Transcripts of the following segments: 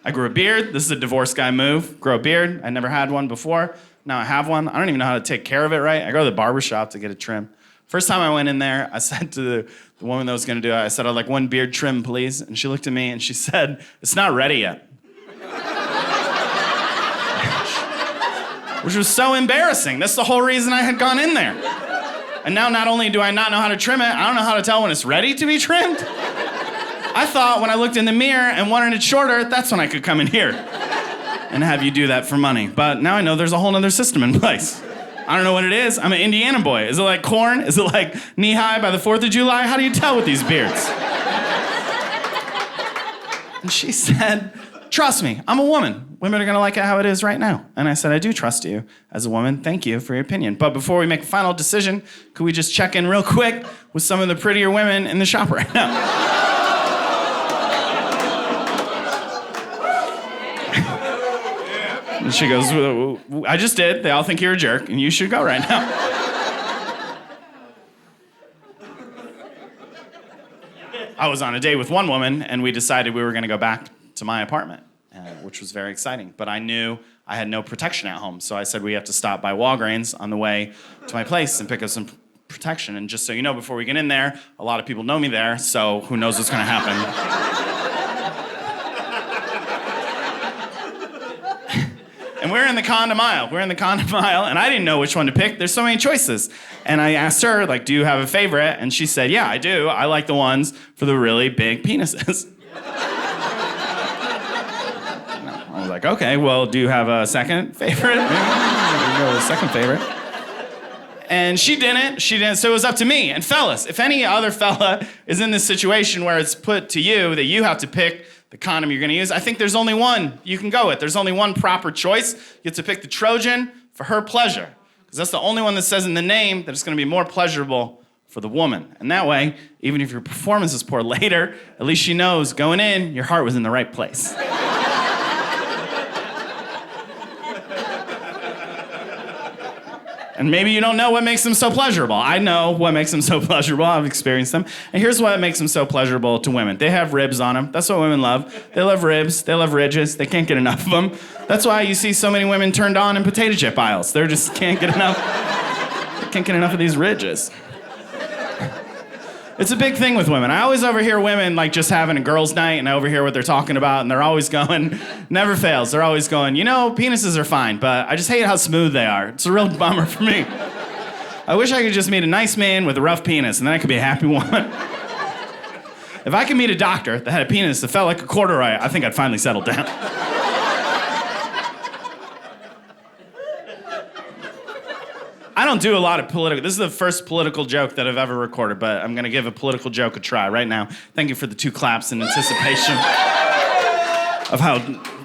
I grew a beard. This is a divorce guy move. Grow a beard. I never had one before. Now I have one. I don't even know how to take care of it right. I go to the barber shop to get a trim. First time I went in there, I said to the woman that was going to do it, I said, I'd like one beard trim, please. And she looked at me and she said, it's not ready yet. Which was so embarrassing. That's the whole reason I had gone in there. And now not only do I not know how to trim it, I don't know how to tell when it's ready to be trimmed. I thought when I looked in the mirror and wanted it shorter, that's when I could come in here and have you do that for money. But now I know there's a whole other system in place. I don't know what it is. I'm an Indiana boy. Is it like corn? Is it like knee-high by the 4th of July? How do you tell with these beards? And she said, trust me, I'm a woman. Women are gonna like it how it is right now. And I said, I do trust you as a woman. Thank you for your opinion. But before we make a final decision, could we just check in real quick with some of the prettier women in the shop right now? And she goes, I just did. They all think you're a jerk, and you should go right now. I was on a date with one woman, and we decided we were gonna go back to my apartment. Which was very exciting. But I knew I had no protection at home, so I said we have to stop by Walgreens on the way to my place and pick up some protection. And just so you know, before we get in there, a lot of people know me there, so who knows what's gonna happen. And we're in the condom aisle. And I didn't know which one to pick. There's so many choices. And I asked her, like, do you have a favorite? And she said, yeah, I do. I like the ones for the really big penises. I was like, okay, well, do you have a second favorite? Maybe go with a second favorite. And she didn't, so it was up to me. And fellas, if any other fella is in this situation where it's put to you that you have to pick the condom you're gonna use, I think there's only one you can go with. There's only one proper choice. You have to pick the Trojan for her pleasure. Because that's the only one that says in the name that it's gonna be more pleasurable for the woman. And that way, even if your performance is poor later, at least she knows going in, your heart was in the right place. And maybe you don't know what makes them so pleasurable. I know what makes them so pleasurable. I've experienced them. And here's what makes them so pleasurable to women. They have ribs on them. That's what women love. They love ribs. They love ridges. They can't get enough of them. That's why you see so many women turned on in potato chip aisles. They just can't get enough. They can't get enough of these ridges. It's a big thing with women. I always overhear women like just having a girls' night, and I overhear what they're talking about, and they're always going, never fails, they're always going, you know, penises are fine, but I just hate how smooth they are. It's a real bummer for me. I wish I could just meet a nice man with a rough penis, and then I could be a happy woman. If I could meet a doctor that had a penis that felt like a corduroy, I think I'd finally settle down. I don't do a lot of political. This is the first political joke that I've ever recorded, but I'm going to give a political joke a try right now. Thank you for the 2 claps in anticipation of how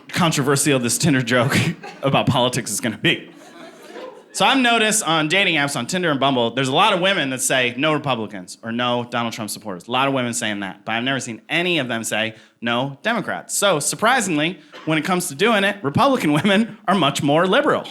controversial this Tinder joke about politics is going to be. So I've noticed on dating apps, on Tinder and Bumble, there's a lot of women that say no Republicans or no Donald Trump supporters. A lot of women saying that, but I've never seen any of them say no Democrats. So surprisingly, when it comes to doing it, Republican women are much more liberal.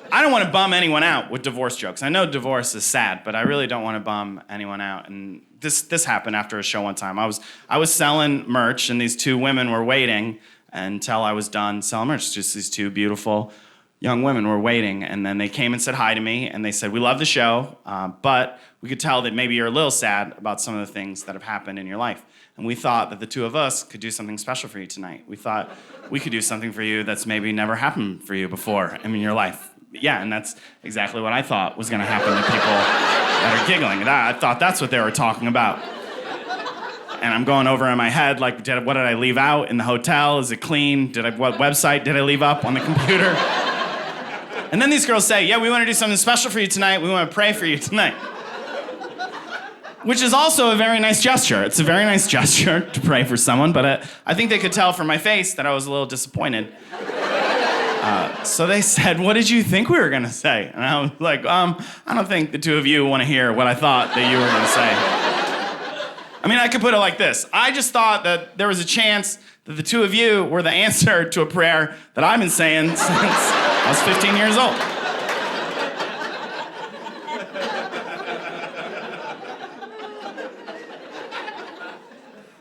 I don't want to bum anyone out with divorce jokes. I know divorce is sad, but I really don't want to bum anyone out. And this happened after a show one time. I was selling merch, and these 2 women were waiting until I was done selling merch. Just these 2 beautiful young women were waiting, and then they came and said hi to me, and they said, we love the show, but we could tell that maybe you're a little sad about some of the things that have happened in your life. And we thought that the 2 of us could do something special for you tonight. We thought we could do something for you that's maybe never happened for you before in your life. Yeah, and that's exactly what I thought was going to happen to people that are giggling. I thought that's what they were talking about. And I'm going over in my head, like, what did I leave out in the hotel? Is it clean? What website did I leave up on the computer? And then these girls say, yeah, we want to do something special for you tonight. We want to pray for you tonight. Which is also a very nice gesture. It's a very nice gesture to pray for someone, but I think they could tell from my face that I was a little disappointed. So they said, what did you think we were going to say? And I was like, I don't think the 2 of you want to hear what I thought that you were going to say. I mean, I could put it like this. I just thought that there was a chance that the 2 of you were the answer to a prayer that I've been saying since I was 15 years old.